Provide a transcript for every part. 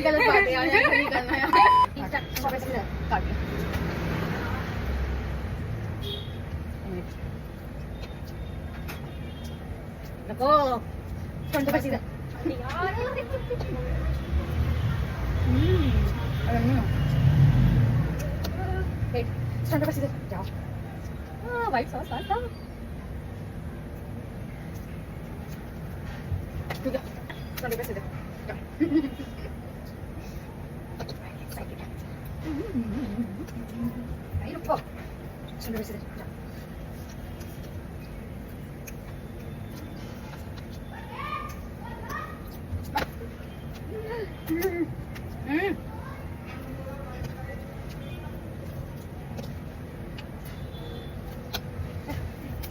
गलत बात है यार, ऐसा नहीं करना यार। काट लो। रखो फ्रंट पे सीधा यार। फ्रंट पे सीधा जाओ। व्हाइट सॉस आता ठीक है, फ्रंट पे सीधा नहीं रुको, फ्रंट पे सीधा जाओ।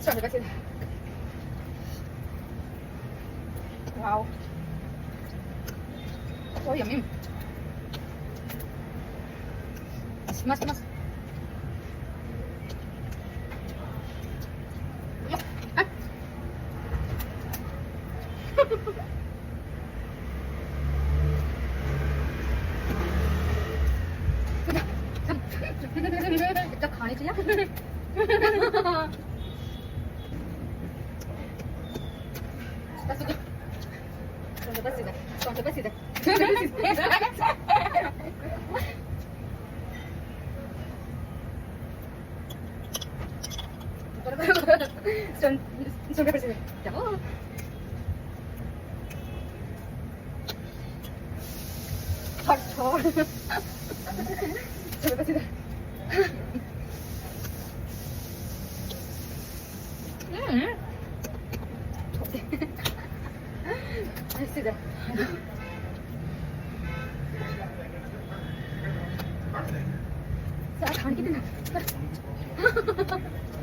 Sorry, that's it. Wow. So yummy. Mas. इतना खाने चाहिए।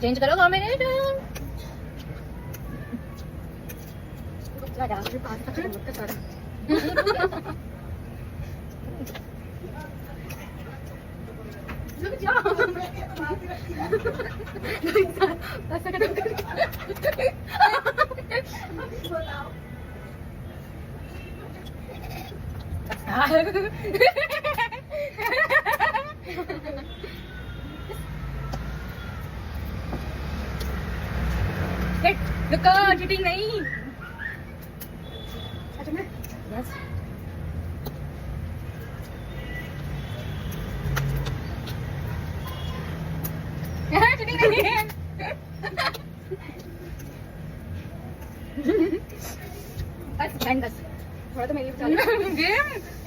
चेंज करो कॉम्बिनेशन। रुको, चीटिंग नहीं। अच्छा मैं बस चीटिंग नहीं है। बस थोड़ा तो मेरी